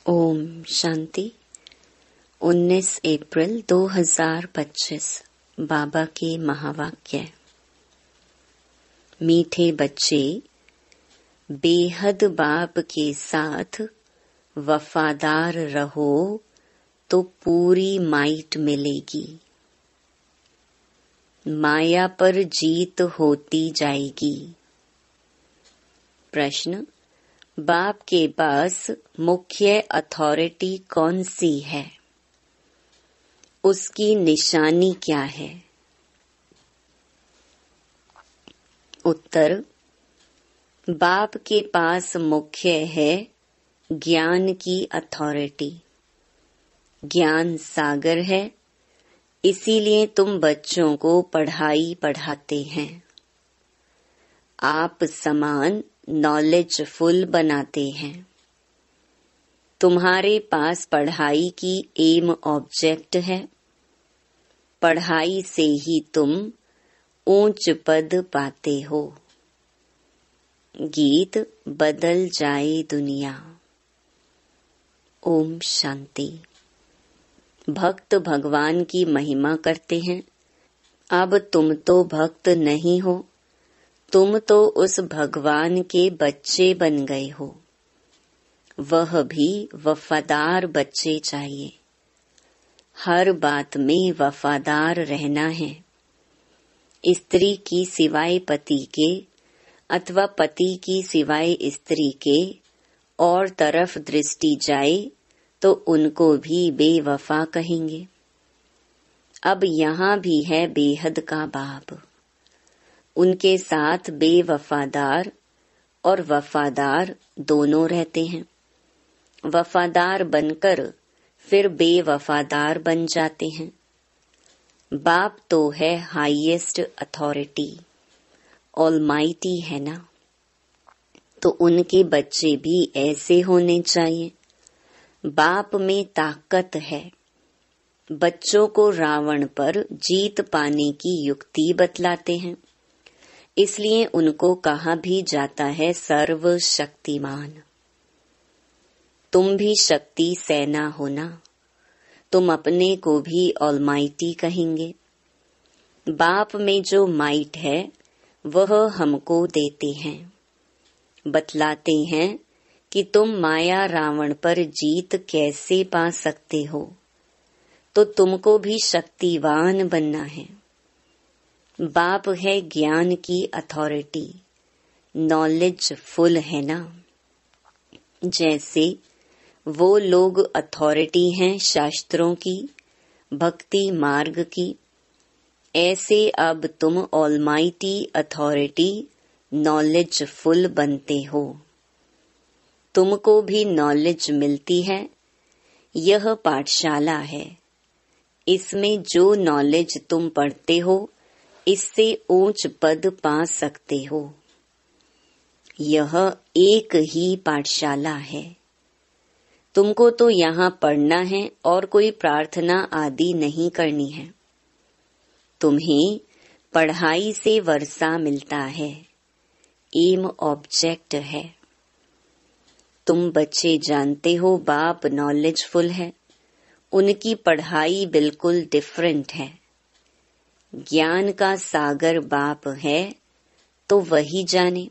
ओम शांति। 19 अप्रैल 2025 बाबा के महावाक्य। मीठे बच्चे, बेहद बाप के साथ वफादार रहो तो पूरी माइट मिलेगी। माया पर जीत होती जाएगी। प्रश्न, बाप के पास मुख्य अथॉरिटी कौन सी है? उसकी निशानी क्या है? उत्तर, बाप के पास मुख्य है ज्ञान की अथॉरिटी। ज्ञान सागर है, इसीलिए तुम बच्चों को पढ़ाई पढ़ाते हैं। आप समान नॉलेजफुल बनाते हैं। तुम्हारे पास पढ़ाई की एम ऑब्जेक्ट है। पढ़ाई से ही तुम ऊंच पद पाते हो। गीत बदल जाए दुनिया। ओम शांति। भक्त भगवान की महिमा करते हैं। अब तुम तो भक्त नहीं हो, तुम तो उस भगवान के बच्चे बन गए हो। वह भी वफादार बच्चे चाहिए। हर बात में वफादार रहना है। स्त्री की सिवाय पति के अथवा पति की सिवाय स्त्री के और तरफ दृष्टि जाए तो उनको भी बेवफा कहेंगे। अब यहाँ भी है बेहद का बाप। उनके साथ बेवफादार और वफादार दोनों रहते हैं। वफादार बनकर फिर बेवफादार बन जाते हैं। बाप तो है हाईएस्ट अथॉरिटी, ऑलमाइटी है ना, तो उनके बच्चे भी ऐसे होने चाहिए। बाप में ताकत है। बच्चों को रावण पर जीत पाने की युक्ति बतलाते हैं। इसलिए उनको कहा भी जाता है सर्वशक्तिमान। तुम भी शक्ति सेना हो ना, तुम अपने को भी ऑलमाइटी कहेंगे। बाप में जो माइट है वह हमको देते हैं। बतलाते हैं कि तुम माया रावण पर जीत कैसे पा सकते हो, तो तुमको भी शक्तिवान बनना है। बाप है ज्ञान की अथॉरिटी, नॉलेजफुल है ना। जैसे वो लोग अथॉरिटी हैं शास्त्रों की, भक्ति मार्ग की, ऐसे अब तुम ऑलमाइटी अथॉरिटी नॉलेजफुल बनते हो। तुमको भी नॉलेज मिलती है। यह पाठशाला है। इसमें जो नॉलेज तुम पढ़ते हो इससे ऊंच पद पा सकते हो। यह एक ही पाठशाला है। तुमको तो यहाँ पढ़ना है और कोई प्रार्थना आदि नहीं करनी है। तुम्हें पढ़ाई से वर्षा मिलता है। एम ऑब्जेक्ट है। तुम बच्चे जानते हो बाप नॉलेजफुल है। उनकी पढ़ाई बिल्कुल डिफरेंट है। ज्ञान का सागर बाप है तो वही जाने।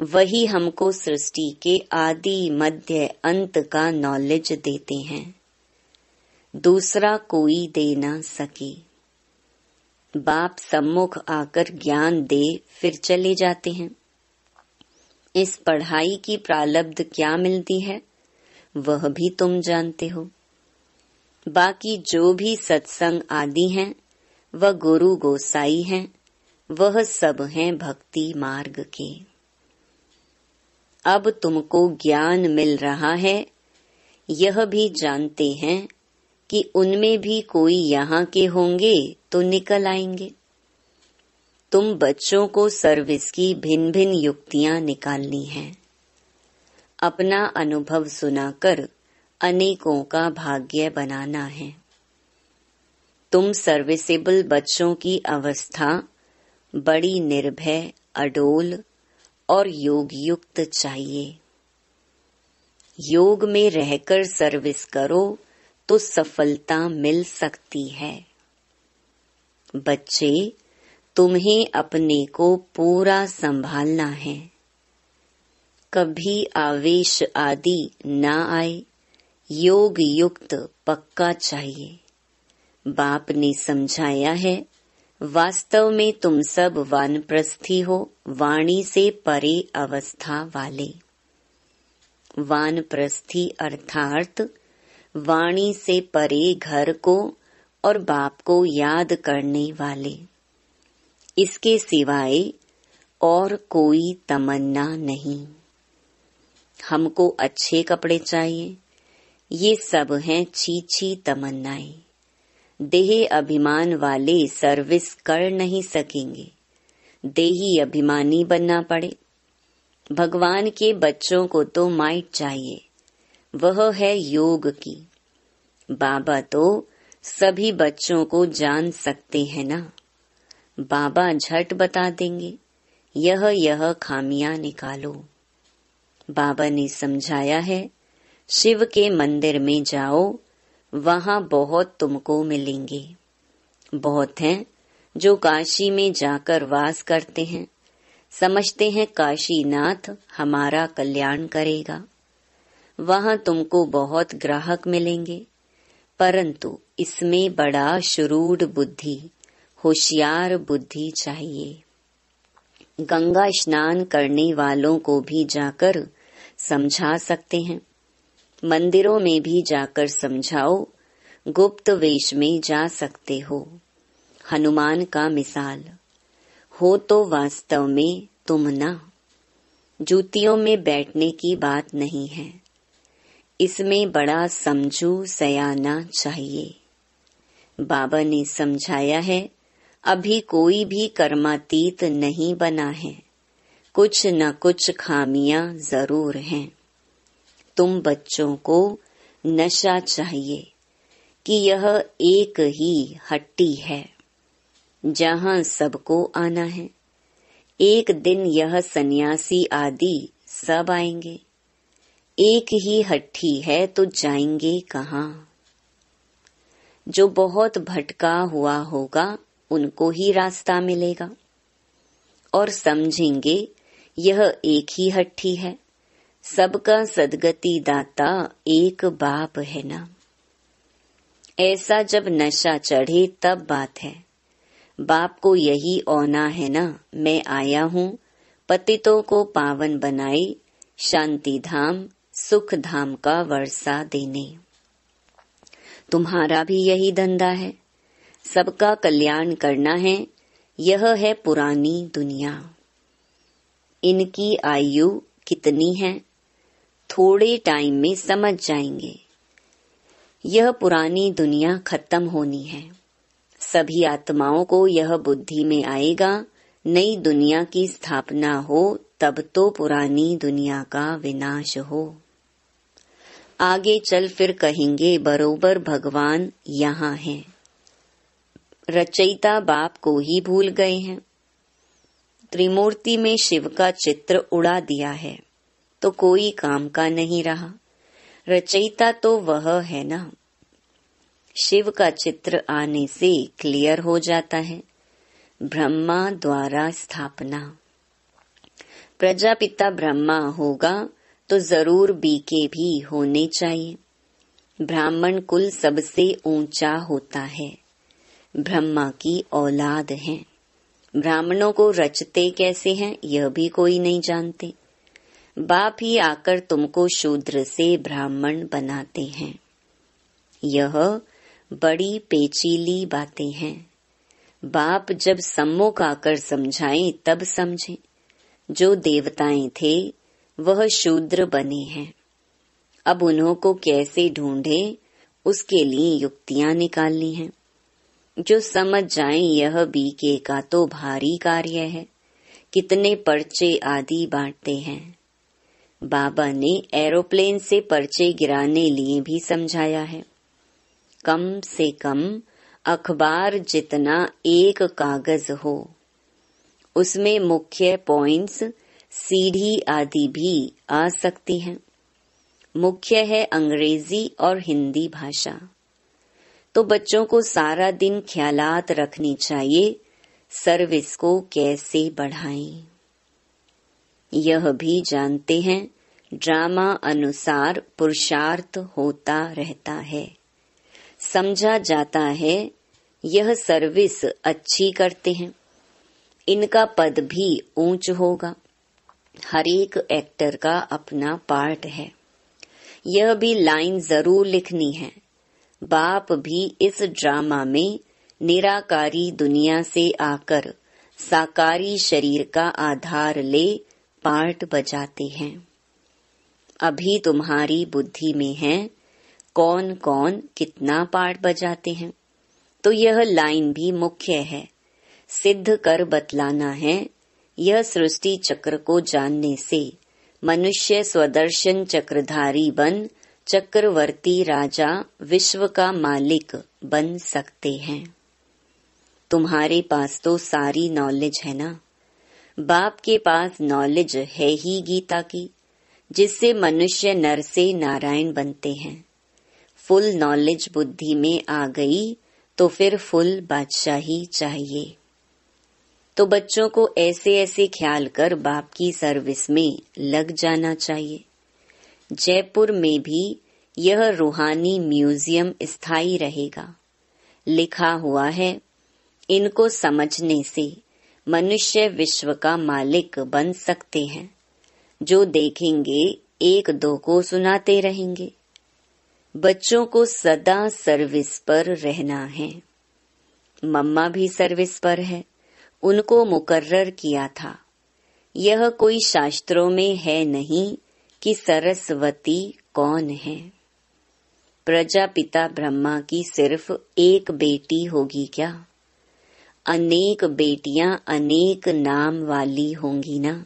वही हमको सृष्टि के आदि मध्य अंत का नॉलेज देते हैं। दूसरा कोई दे ना सके। बाप सम्मुख आकर ज्ञान दे फिर चले जाते हैं। इस पढ़ाई की प्रारब्ध क्या मिलती है वह भी तुम जानते हो। बाकी जो भी सत्संग आदि हैं वह गुरु गोसाई हैं, वह सब हैं भक्ति मार्ग के। अब तुमको ज्ञान मिल रहा है। यह भी जानते हैं कि उनमें भी कोई यहाँ के होंगे तो निकल आएंगे। तुम बच्चों को सर्विस की भिन्न भिन्न युक्तियां निकालनी हैं। अपना अनुभव सुनाकर अनेकों का भाग्य बनाना है। तुम सर्विसेबल बच्चों की अवस्था बड़ी निर्भय, अडोल और योग युक्त चाहिए। योग में रहकर सर्विस करो तो सफलता मिल सकती है। बच्चे, तुम्हें अपने को पूरा संभालना है। कभी आवेश आदि ना आए। योग युक्त पक्का चाहिए। बाप ने समझाया है, वास्तव में तुम सब वानप्रस्थी हो, वाणी से परे अवस्था वाले। वानप्रस्थी अर्थात वाणी से परे घर को और बाप को याद करने वाले। इसके सिवाय और कोई तमन्ना नहीं। हमको अच्छे कपड़े चाहिए, ये सब हैं छीछी तमन्नाएं। देही अभिमान वाले सर्विस कर नहीं सकेंगे। देही अभिमानी बनना पड़े। भगवान के बच्चों को तो माइट चाहिए, वह है योग की। बाबा तो सभी बच्चों को जान सकते हैं ना। बाबा झट बता देंगे, यह खामियां निकालो। बाबा ने समझाया है, शिव के मंदिर में जाओ, वहां बहुत तुमको मिलेंगे। बहुत हैं जो काशी में जाकर वास करते हैं, समझते हैं काशीनाथ हमारा कल्याण करेगा। वहां तुमको बहुत ग्राहक मिलेंगे, परंतु इसमें बड़ा शुरूढ़ बुद्धि, होशियार बुद्धि चाहिए। गंगा स्नान करने वालों को भी जाकर समझा सकते हैं। मंदिरों में भी जाकर समझाओ। गुप्त वेश में जा सकते हो। हनुमान का मिसाल हो तो वास्तव में तुम ना। जूतियों में बैठने की बात नहीं है। इसमें बड़ा समझू सयाना चाहिए। बाबा ने समझाया है, अभी कोई भी कर्मातीत नहीं बना है। कुछ न कुछ खामियां जरूर हैं। तुम बच्चों को नशा चाहिए कि यह एक ही हट्टी है जहां सबको आना है। एक दिन यह सन्यासी आदि सब आएंगे। एक ही हट्टी है तो जाएंगे कहाँ? जो बहुत भटका हुआ होगा उनको ही रास्ता मिलेगा और समझेंगे यह एक ही हट्टी है। सबका सदगति दाता एक बाप है ना। ऐसा जब नशा चढ़े तब बात है। बाप को यही औना है ना, मैं आया हूँ पतितों को पावन बनाए, शांति धाम सुख धाम का वर्षा देने। तुम्हारा भी यही धंधा है, सबका कल्याण करना है। यह है पुरानी दुनिया। इनकी आयु कितनी है, थोड़े टाइम में समझ जाएंगे। यह पुरानी दुनिया खत्म होनी है। सभी आत्माओं को यह बुद्धि में आएगा, नई दुनिया की स्थापना हो तब तो पुरानी दुनिया का विनाश हो। आगे चल फिर कहेंगे बरोबर भगवान यहाँ हैं। रचयिता बाप को ही भूल गए हैं। त्रिमूर्ति में शिव का चित्र उड़ा दिया है तो कोई काम का नहीं रहा। रचयिता तो वह है ना। शिव का चित्र आने से क्लियर हो जाता है। ब्रह्मा द्वारा स्थापना। प्रजापिता ब्रह्मा होगा तो जरूर बीके भी होने चाहिए। ब्राह्मण कुल सबसे ऊंचा होता है। ब्रह्मा की औलाद हैं। ब्राह्मणों को रचते कैसे हैं यह भी कोई नहीं जानते। बाप ही आकर तुमको शूद्र से ब्राह्मण बनाते हैं। यह बड़ी पेचीली बातें हैं। बाप जब सम्मुख आकर समझाएं तब समझें। जो देवताएं थे वह शूद्र बने हैं। अब उन्हों को कैसे ढूंढे उसके लिए युक्तियां निकालनी हैं। जो समझ जाएं यह बीके का तो भारी कार्य है। कितने पर्चे आदि बांटते हैं। बाबा ने एरोप्लेन से पर्चे गिराने लिए भी समझाया है। कम से कम अखबार जितना एक कागज हो, उसमें मुख्य पॉइंट्स, सीढ़ी आदि भी आ सकती हैं। मुख्य है अंग्रेजी और हिंदी भाषा। तो बच्चों को सारा दिन ख्यालात रखनी चाहिए सर्विस को कैसे बढ़ाएं। यह भी जानते हैं ड्रामा अनुसार पुरुषार्थ होता रहता है। समझा जाता है यह सर्विस अच्छी करते हैं, इनका पद भी ऊंच होगा। हर एक एक्टर का अपना पार्ट है, यह भी लाइन जरूर लिखनी है। बाप भी इस ड्रामा में निराकारी दुनिया से आकर साकारी शरीर का आधार ले पार्ट बजाते हैं। अभी तुम्हारी बुद्धि में है कौन कौन कितना पार्ट बजाते हैं, तो यह लाइन भी मुख्य है, सिद्ध कर बतलाना है। यह सृष्टि चक्र को जानने से मनुष्य स्वदर्शन चक्रधारी बन चक्रवर्ती राजा विश्व का मालिक बन सकते हैं। तुम्हारे पास तो सारी नॉलेज है ना। बाप के पास नॉलेज है ही गीता की, जिससे मनुष्य नर से नारायण बनते हैं। फुल नॉलेज बुद्धि में आ गई तो फिर फुल बादशाही चाहिए। तो बच्चों को ऐसे ऐसे ख्याल कर बाप की सर्विस में लग जाना चाहिए। जयपुर में भी यह रूहानी म्यूजियम स्थायी रहेगा। लिखा हुआ है इनको समझने से मनुष्य विश्व का मालिक बन सकते हैं। जो देखेंगे एक दो को सुनाते रहेंगे। बच्चों को सदा सर्विस पर रहना है। मम्मा भी सर्विस पर है, उनको मुकर्रर किया था। यह कोई शास्त्रों में है नहीं कि सरस्वती कौन है। प्रजापिता ब्रह्मा की सिर्फ एक बेटी होगी क्या? अनेक बेटियां अनेक नाम वाली होंगी ना।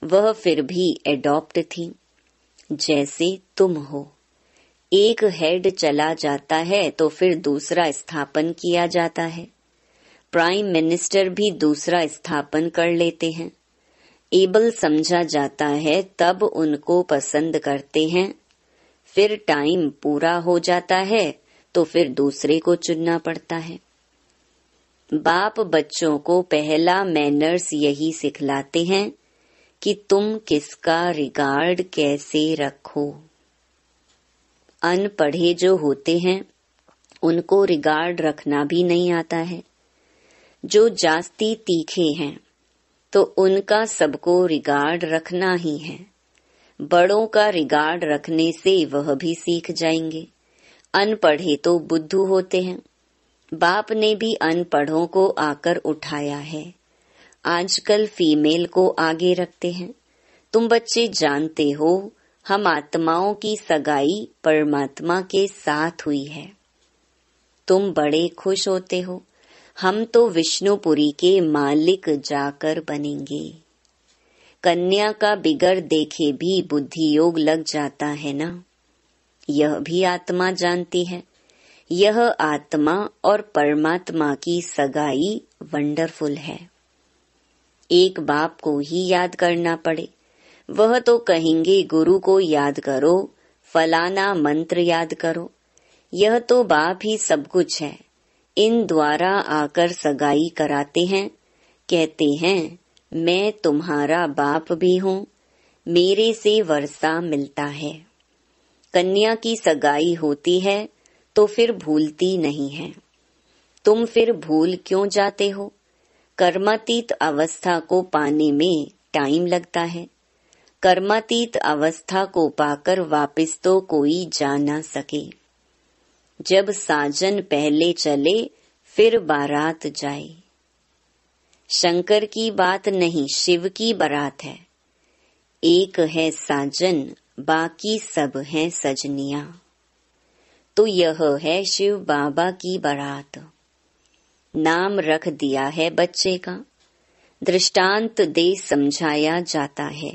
वह फिर भी एडॉप्ट थी, जैसे तुम हो। एक हेड चला जाता है तो फिर दूसरा स्थापन किया जाता है। प्राइम मिनिस्टर भी दूसरा स्थापन कर लेते हैं। एबल समझा जाता है तब उनको पसंद करते हैं। फिर टाइम पूरा हो जाता है तो फिर दूसरे को चुनना पड़ता है। बाप बच्चों को पहला मैनर्स यही सिखलाते हैं कि तुम किसका रिगार्ड कैसे रखो। अनपढ़े जो होते हैं उनको रिगार्ड रखना भी नहीं आता है। जो जास्ती तीखे हैं तो उनका सबको रिगार्ड रखना ही है। बड़ों का रिगार्ड रखने से वह भी सीख जाएंगे। अनपढ़े तो बुद्धू होते हैं। बाप ने भी अनपढ़ों को आकर उठाया है। आजकल फीमेल को आगे रखते हैं। तुम बच्चे जानते हो हम आत्माओं की सगाई परमात्मा के साथ हुई है। तुम बड़े खुश होते हो। हम तो विष्णुपुरी के मालिक जाकर बनेंगे। कन्या का बिगर देखे भी बुद्धि योग लग जाता है ना। यह भी आत्मा जानती है। यह आत्मा और परमात्मा की सगाई वंडरफुल है। एक बाप को ही याद करना पड़े, वह तो कहेंगे गुरु को याद करो, फलाना मंत्र याद करो। यह तो बाप ही सब कुछ है। इन द्वारा आकर सगाई कराते हैं। कहते हैं मैं तुम्हारा बाप भी हूँ, मेरे से वर्षा मिलता है। कन्या की सगाई होती है तो फिर भूलती नहीं है। तुम फिर भूल क्यों जाते हो? कर्मातीत अवस्था को पाने में टाइम लगता है। कर्मातीत अवस्था को पाकर वापस तो कोई जा न सके। जब साजन पहले चले फिर बारात जाए। शंकर की बात नहीं, शिव की बारात है। एक है साजन, बाकी सब हैं सजनियां। तो यह है शिव बाबा की बारात। नाम रख दिया है बच्चे का। दृष्टांत दे समझाया जाता है।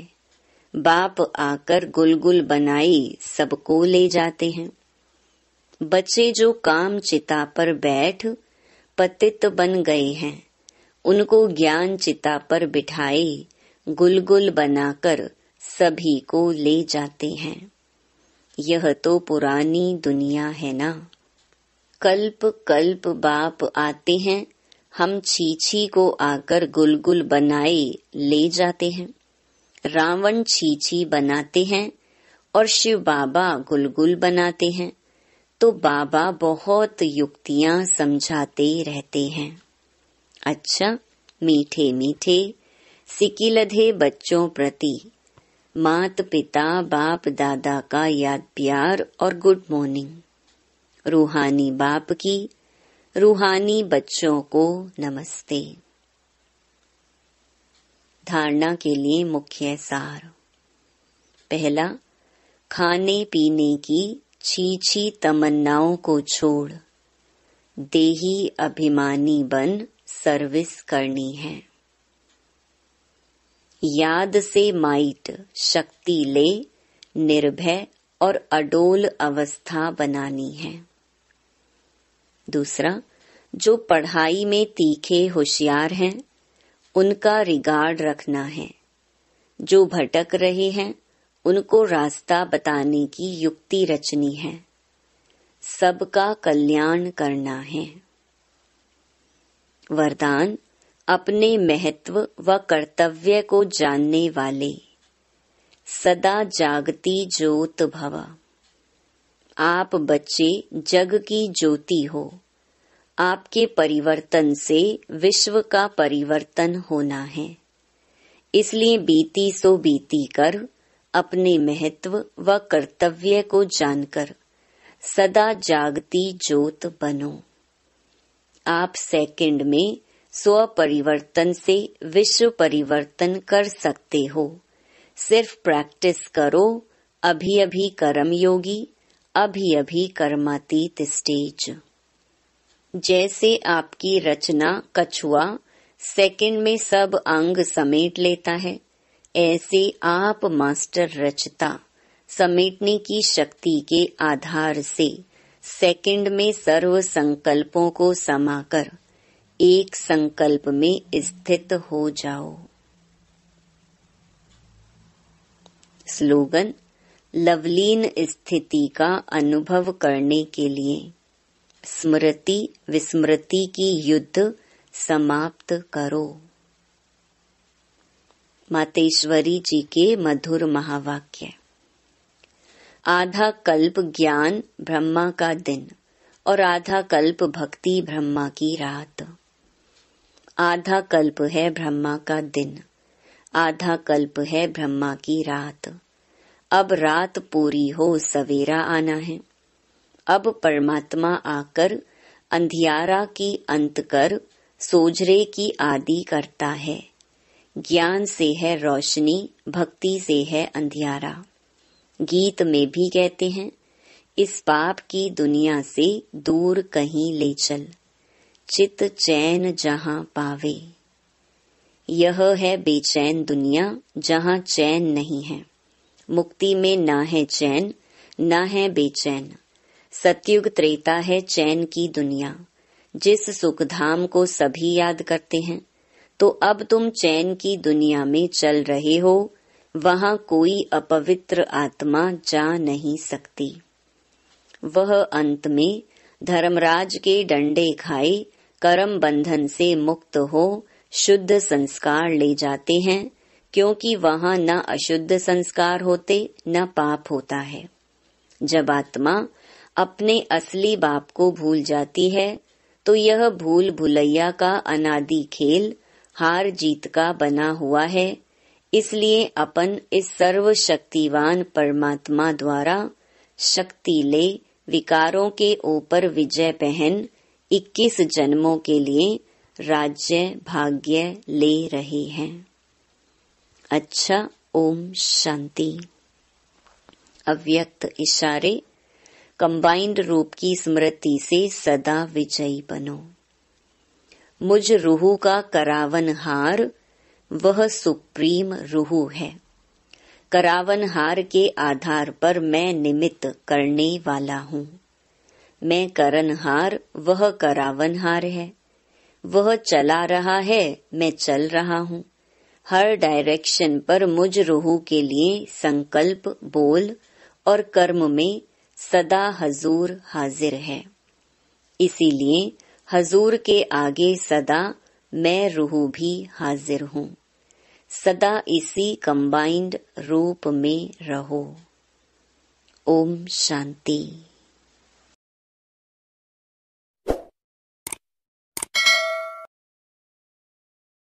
बाप आकर गुलगुल बनाई सबको ले जाते हैं। बच्चे जो काम चिता पर बैठ पतित बन गए हैं, उनको ज्ञान चिता पर बिठाए गुलगुल बनाकर सभी को ले जाते हैं। यह तो पुरानी दुनिया है ना। कल्प कल्प बाप आते हैं, हम छीछी को आकर गुलगुल बनाए ले जाते हैं। रावण छीछी बनाते हैं और शिव बाबा गुलगुल बनाते हैं, तो बाबा बहुत युक्तियां समझाते रहते हैं। अच्छा, मीठे मीठे सिकिलधे बच्चों प्रति मात पिता बाप दादा का याद प्यार और गुड मॉर्निंग। रूहानी बाप की रूहानी बच्चों को नमस्ते। धारणा के लिए मुख्य सार। पहला, खाने पीने की छीछी तमन्नाओं को छोड़ देही अभिमानी बन सर्विस करनी है। याद से माइट शक्ति ले निर्भय और अडोल अवस्था बनानी है। दूसरा, जो पढ़ाई में तीखे होशियार हैं उनका रिगार्ड रखना है। जो भटक रहे हैं उनको रास्ता बताने की युक्ति रचनी है। सबका कल्याण करना है। वरदान, अपने महत्व व कर्तव्य को जानने वाले सदा जागती ज्योत भव। आप बच्चे जग की ज्योति हो। आपके परिवर्तन से विश्व का परिवर्तन होना है। इसलिए बीती सो बीती कर अपने महत्व व कर्तव्य को जानकर सदा जागती ज्योत बनो। आप सेकंड में स्व परिवर्तन से विश्व परिवर्तन कर सकते हो। सिर्फ प्रैक्टिस करो। अभी अभी कर्म योगी, अभी अभी कर्मातीत स्टेज। जैसे आपकी रचना कछुआ सेकंड में सब अंग समेट लेता है, ऐसे आप मास्टर रचता समेटने की शक्ति के आधार से सेकंड में सर्व संकल्पों को समाकर एक संकल्प में स्थित हो जाओ। स्लोगन, लवलीन स्थिति का अनुभव करने के लिए स्मृति विस्मृति की युद्ध समाप्त करो। मातेश्वरी जी के मधुर महावाक्य। आधा कल्प ज्ञान ब्रह्मा का दिन और आधा कल्प भक्ति ब्रह्मा की रात। आधा कल्प है ब्रह्मा का दिन, आधा कल्प है ब्रह्मा की रात। अब रात पूरी हो सवेरा आना है। अब परमात्मा आकर अंधियारा की अंत कर सोझरे की आदि करता है। ज्ञान से है रोशनी, भक्ति से है अंधियारा। गीत में भी कहते हैं, इस पाप की दुनिया से दूर कहीं ले चल, चित चैन जहां पावे। यह है बेचैन दुनिया जहां चैन नहीं है। मुक्ति में ना है चैन, ना है बेचैन। सतयुग त्रेता है चैन की दुनिया, जिस सुखधाम को सभी याद करते हैं। तो अब तुम चैन की दुनिया में चल रहे हो, वहां कोई अपवित्र आत्मा जा नहीं सकती। वह अंत में धर्मराज के डंडे खाए कर्म बंधन से मुक्त हो शुद्ध संस्कार ले जाते हैं, क्योंकि वहां न अशुद्ध संस्कार होते न पाप होता है। जब आत्मा अपने असली बाप को भूल जाती है, तो यह भूल भुलैया का अनादि खेल हार जीत का बना हुआ है। इसलिए अपन इस सर्वशक्तिवान परमात्मा द्वारा शक्ति ले विकारों के ऊपर विजय पहन 21 जन्मों के लिए राज्य भाग्य ले रहे हैं। अच्छा, ओम शांति। अव्यक्त इशारे कंबाइंड रूप की स्मृति से सदा विजयी बनो। मुझ रूह का करावनहार वह सुप्रीम रूह है। करावनहार के आधार पर मैं निमित्त करने वाला हूँ। मैं करनहार, वह करावनहार है। वह चला रहा है, मैं चल रहा हूँ। हर डायरेक्शन पर मुझ रूह के लिए संकल्प बोल और कर्म में सदा हजूर हाजिर है। इसीलिए हजूर के आगे सदा मैं रूह भी हाजिर हूँ। सदा इसी कंबाइंड रूप में रहो। ओम शांति।